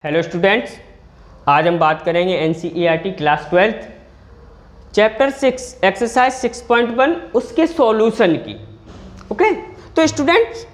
Hello students, आज हम बात करेंगे एनसीईआरटी क्लास 12 चैप्टर 6 एक्सरसाइज 6.1 उसके सॉल्यूशन की। ओके, तो स्टूडेंट्स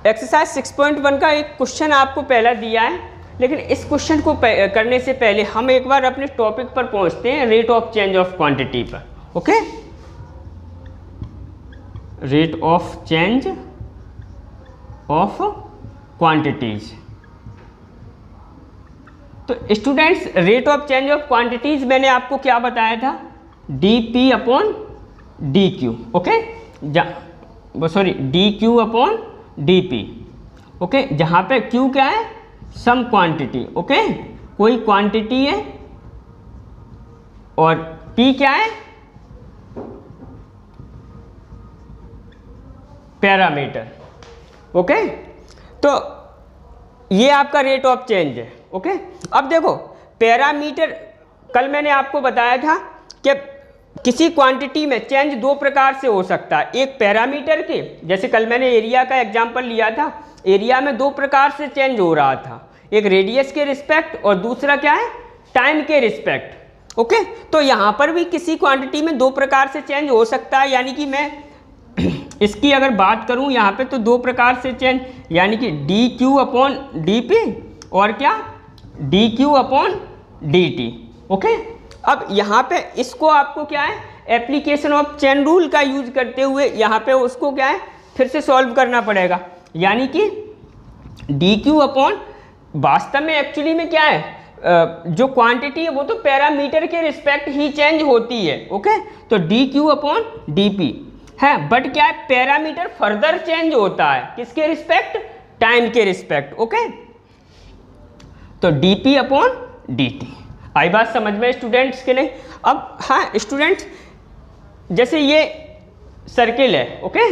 एक्सरसाइज 6.1 का एक क्वेश्चन आपको पहला दिया है, लेकिन इस क्वेश्चन को करने से पहले हम एक बार अपने टॉपिक पर पहुंचते हैं, rate of change of quantity पर। Okay, rate of change of quantities. तो students rate of change of quantities मैंने आपको क्या बताया था, dp upon dq। Okay, sorry dq upon dp। Okay, जहां पे q क्या है, सम क्वांटिटी। ओके, कोई क्वांटिटी है और p क्या है, पैरामीटर। ओके, तो ये आपका रेट ऑफ चेंज है। ओके, अब देखो पैरामीटर, कल मैंने आपको बताया था कि किसी क्वांटिटी में चेंज दो प्रकार से हो सकता है। एक पैरामीटर के, जैसे कल मैंने एरिया का एग्जांपल लिया था, एरिया में दो प्रकार से चेंज हो रहा था, एक रेडियस के रिस्पेक्ट और दूसरा क्या है, टाइम के रिस्पेक्ट। ओके, तो यहाँ पर भी किसी क्वांटिटी में दो प्रकार से चेंज हो सकता है, यानी कि मैं इसकी अगर बात करूं यहाँ पे तो दो प्रकार से चेंज, यानी कि dq अपॉन dp और क्या dq अपॉन dt। ओके, अब यहाँ पे इसको आपको क्या है, एप्लीकेशन ऑफ चेन रूल का यूज करते हुए यहाँ पे उसको क्या है, फिर से सॉल्व करना पड़ेगा। यानी कि dq अपॉन, वास्तव में एक्चुअली में क्या है, जो क्वांटिटी है वो तो पैरामीटर के रिस्पेक्ट ही चेंज होती है। ओके, तो dq अपॉन dp है, बट क्या है, पैरामीटर फर्दर चेंज होता है, किसके रिस्पेक्ट, टाइम के रिस्पेक्ट। ओके, तो dp अपॉन dt। आई बात समझ में स्टूडेंट्स के नहीं? अब हाँ स्टूडेंट्स, जैसे ये सर्किल है, ओके,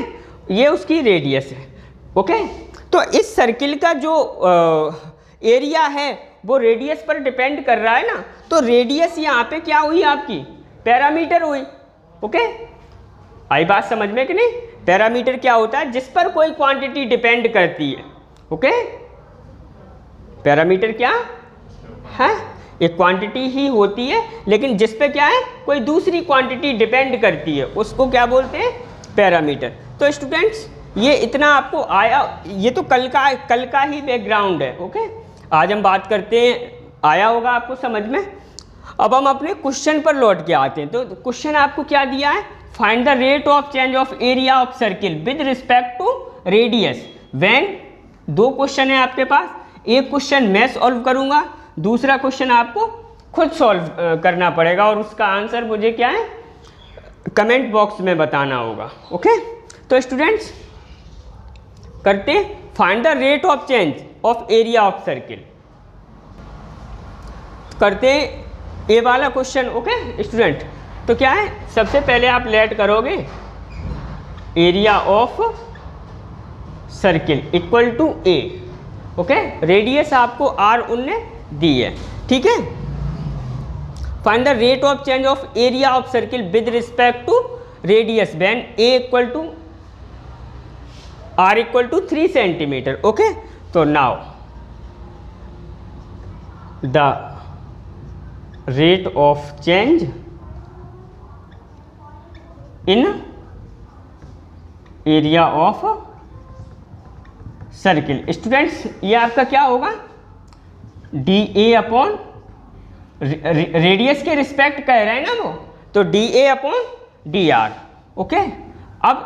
ये उसकी रेडियस है। ओके, तो इस सर्किल का जो एरिया है वो रेडियस पर डिपेंड कर रहा है ना, तो रेडियस यहाँ पे क्या हुई आपकी, पैरामीटर हुई। ओके, आई बात समझ में कि नहीं? पैरामीटर क्या होता है, जिस पर कोई क्वांटिटी डिपेंड करती है। ओके, पैरामीटर क्या है, एक क्वांटिटी ही होती है, लेकिन जिस पे क्या है, कोई दूसरी क्वांटिटी डिपेंड करती है, उसको क्या बोलते हैं, पैरामीटर। तो स्टूडेंट्स ये इतना आपको आया, ये तो कल का ही बैकग्राउंड है। ओके, आज हम बात करते हैं, आया होगा आपको समझ में। अब हम अपने क्वेश्चन पर लौट के आते हैं। तो क्वेश्चन आपको क्या दिया है, find the rate of change of area of circle with respect to radius when. दो क्वेश्चन है आपके पास, एक क्वेश्चन मैं सॉल्व करूंगा, दूसरा क्वेश्चन आपको खुद सॉल्व करना पड़ेगा और उसका आंसर मुझे क्या है, कमेंट बॉक्स में बताना होगा। ओके, तो स्टूडेंट्स करते हैं, find the rate of change of area of circle. करते हैं ए वाला क्वेश्चन। ओके स्टूडेंट, तो क्या है, सबसे पहले आप लेट करोगे area of circle equal to A. Okay, radius आपको r उनने दी है, ठीक है। Find the rate of change of area of circle with respect to radius when a equal to r equal to 3 centimetre. Okay, तो now the rate of change in area of circle. Students ये आपका क्या होगा, dA upon, radius के respect कह रहे हैं ना वो, तो dA अपॉन dr। ओके, अब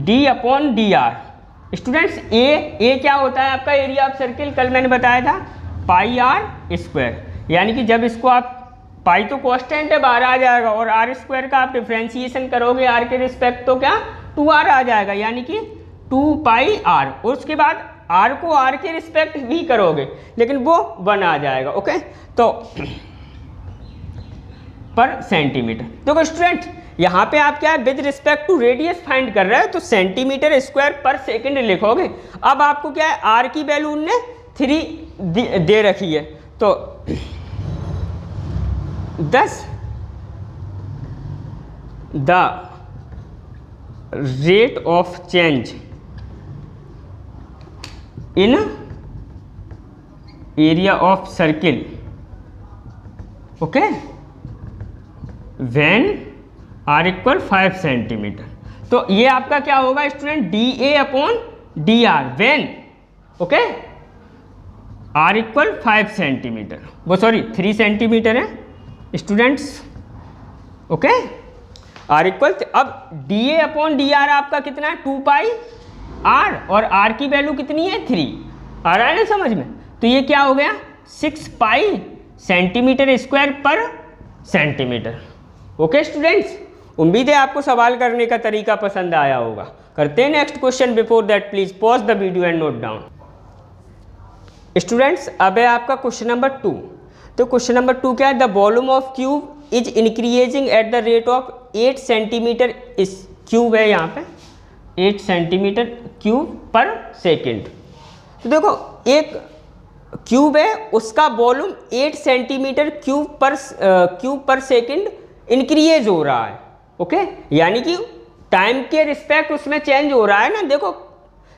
d upon dr। Students a क्या होता है आपका, एरिया ऑफ सर्किल, कल मैंने बताया था पाई r स्क्वायर, यानी कि जब इसको आप, पाई तो कांस्टेंट है, बाहर आ जाएगा, और आर स्क्वायर का आप डिफ्रेंशिएशन करोगे आर के रिस्पेक्ट तो क्या 2r आ जाएगा, यानी कि 2 पाई r, और उसके बाद r को r के रिस्पेक्ट भी करोगे लेकिन वो 1 आ जाएगा। ओके, तो पर सेंटीमीटर। तो स्टूडेंट यहाँ पे आप क्या है, with respect to radius find कर रहे हो, तो सेंटीमीटर स्क्वायर पर सेकंड लिखोगे। अब आपको क्या है, r की वैल्यू उनने 3 दे रखी है, तो 10 the rate of change in area of circle, okay, when R equal 5 centimetre. तो ये आपका क्या होगा student, D A upon D R when, okay, R equal 5 centimetre, वो सॉरी 3 सेंटीमीटर है स्टूडेंट्स, ओके, आर इक्वल, अब D A upon D R आपका कितना है 2 पाई आर, और आर की वैल्यू कितनी है 3, आ रहा है ना समझ में। तो ये क्या हो गया 6 पाई सेंटीमीटर स्क्वायर पर सेंटीमीटर। ओके स्टूडेंट्स, उम्मीद है आपको सवाल करने का तरीका पसंद आया होगा। करते हैं next question. Before that please pause the video and note down. Students अब है आपका क्वेश्चन नंबर 2। तो क्वेश्चन नंबर 2 क्या है, the volume of cube is increasing at the rate of 8 centimetre, इस क्यूब है यहाँ पे 8 सेंटीमीटर क्यूब पर सेकेंड। तो देखो एक क्यूब है, उसका वॉल्यूम 8 सेंटीमीटर क्यूब पर सेकेंड इंक्रीज हो रहा है, ओके, यानी कि टाइम के रिस्पेक्ट उसमें चेंज हो रहा है ना, देखो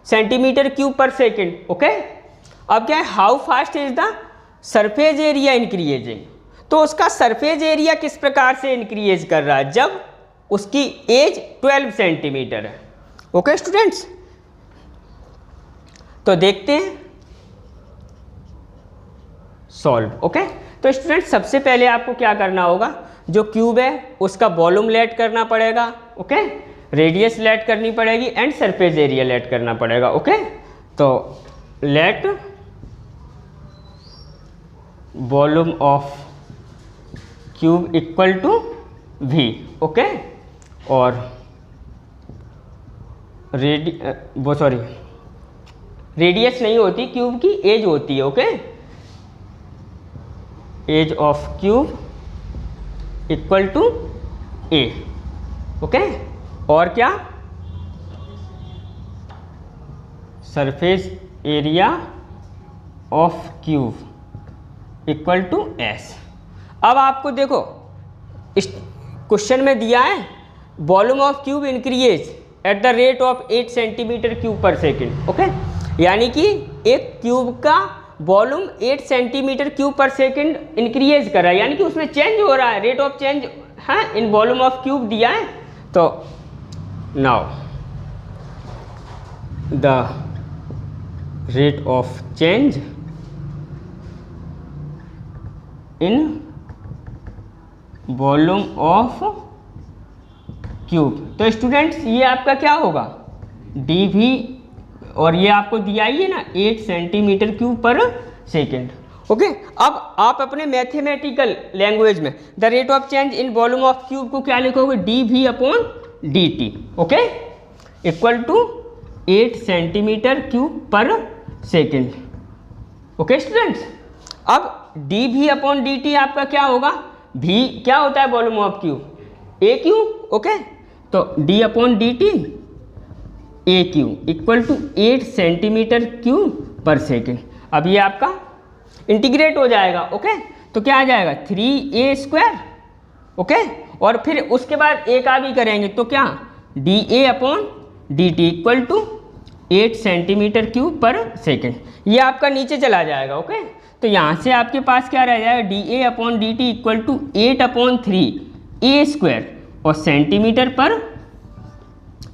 सेंटीमीटर क्यूब पर सेकेंड, ओके। अब क्या है, how fast is the surface area increasing, तो उसका सरफेस एरिया किस प्रकार से इंक्रीज कर रहा है जब उसकी एज 12 सेंटीमीटर है, ओके स्टूडेंट्स। तो देखते हैं सॉल्व, ओके। तो स्टूडेंट सबसे पहले आपको क्या करना होगा, जो क्यूब है उसका वॉल्यूम लेट करना पड़ेगा, ओके, रेडियस लेट करनी पड़ेगी एंड सरफेस एरिया लेट करना पड़ेगा, ओके। तो let volume of cube equal to v, okay, और रेडियस नहीं होती क्यूब की, एज होती है, okay, edge of cube equal to a, okay, और क्या, surface area of cube equal to s। अब आपको देखो इस क्वेश्चन में दिया है volume of cube increase at the rate of 8 centimetre cube पर सेकेंड, ओके, यानी कि एक क्यूब का वॉल्यूम 8 सेंटीमीटर क्यूब पर सेकेंड इंक्रीज कर रहा है, यानी कि उसमें चेंज हो रहा है, रेट ऑफ चेंज है इन वॉल्यूम ऑफ क्यूब दिया है। तो now the rate of change in volume of cube, तो स्टूडेंट्स ये आपका क्या होगा डी वी, और ये आपको दिया ही है ना 8 सेंटीमीटर क्यूब पर सेकेंड, ओके। अब आप अपने मैथमेटिकल लैंग्वेज में the rate of change in volume of cube को क्या लिखोगे, D V upon D T, okay, equal to 8 centimetre cube पर सेकेंड, ओके स्टूडेंट्स। अब D V upon D T आपका क्या होगा, भी क्या होता है volume of cube, A cube, okay, तो D upon D T A cube equal to 8 centimetre cube पर सेकेंड। अब ये आपका इंटीग्रेट हो जाएगा, ओके, तो क्या आ जाएगा 3a स्क्वायर, ओके, और फिर उसके बाद ए का भी करेंगे तो क्या D A upon D T equal to 8 centimetre cube पर सेकेंड, ये आपका नीचे चला जाएगा, ओके। तो यहाँ से आपके पास क्या रह जाएगा, D A upon D T equal to 8/3 a square और सेंटीमीटर पर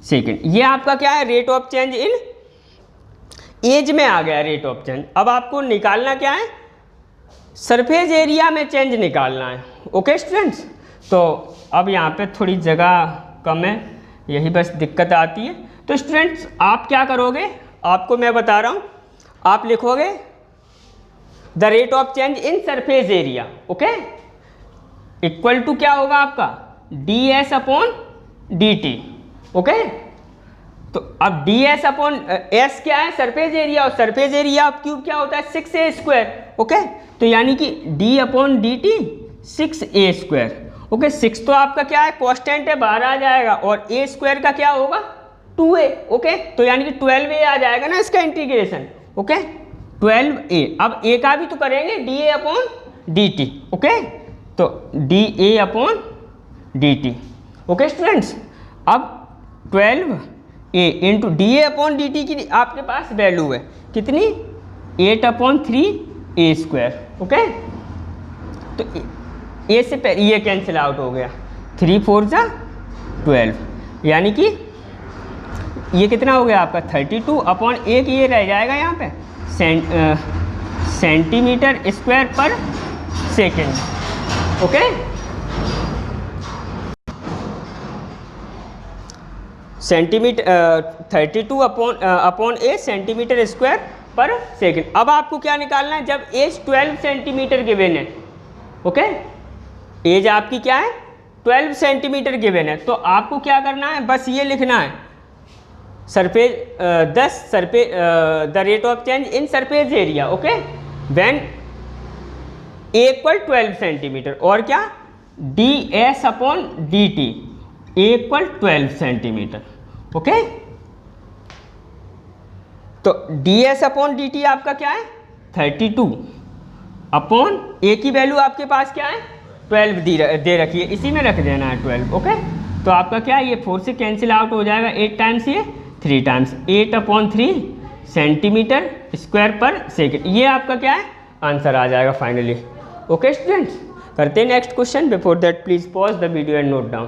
सेकेंड। ये आपका क्या है, rate of change in edge में आ गया रेट ऑफ चेंज। अब आपको निकालना क्या है, सरफेस एरिया में चेंज निकालना है, ओके स्टूडेंट्स। तो अब यहाँ पे थोड़ी जगह कम है, यही बस दिक्कत आती है। तो स्टूडेंट्स आप क्या करोगे, आपको मैं बता रहा हूँ, आप लिखोगे the rate of change in surface area, okay, equal to क्या होगा आपका D S upon D T, okay. तो अब डी एस अपॉन एस क्या है, सरफेस एरिया, और सरफेस एरिया ऑफ क्यूब क्या होता है 6a स्क्वायर, ओके। तो यानी कि D upon D T 6a square, okay. 6 तो आपका क्या है कांस्टेंट है, बाहर आ जाएगा, और a स्क्वायर का क्या होगा 2a, ओके। तो यानी कि 12a आ जाएगा ना इसका इंटीग्रेशन, ओके, 12a। अब a का भी तो करेंगे D A upon D T, okay, तो D A upon D T, okay students. अब 12a into D A upon D T की आपके पास वैल्यू है कितनी 8/3 ए स्क्वायर। ओके, तो ए से पहले ये कैंसिल आउट हो गया, 3 4 जा 12, यानी कि ये कितना हो गया आपका 32 अपॉन एक ये रह जाएगा यहाँ पे सेंटीमीटर स्क्वायर पर सेकेंड। ओके, सेंटीमीटर 32 अपॉन ए सेंटीमीटर स्क्वायर पर सेकेंड। अब आपको क्या निकालना है, जब एज 12 सेंटीमीटर गिवन है, ओके, एज आपकी क्या है 12 सेंटीमीटर गिवन है, तो आपको क्या करना है, बस ये लिखना है surface 10 surface the rate of change in surface area. Okay, when A equal 12 centimetre, और क्या D S upon D T A equal 12 centimetre. Okay, तो D S upon D T आपका क्या है 32 अपॉन ए की वैल्यू आपके पास क्या है 12 दे रखी है, इसी में रख देना है 12। ओके, तो आपका क्या है, ये 4 से कैंसिल आउट हो जाएगा, 8 टाइम्स ये 3 टाइम्स 8 अपॉन 3 सेंटीमीटर स्क्वायर पर सेकेंड, ये आपका क्या है आंसर आ जाएगा फाइनली। ओके स्टूडेंट्स, करते हैं next question. Before that please pause the video and note down.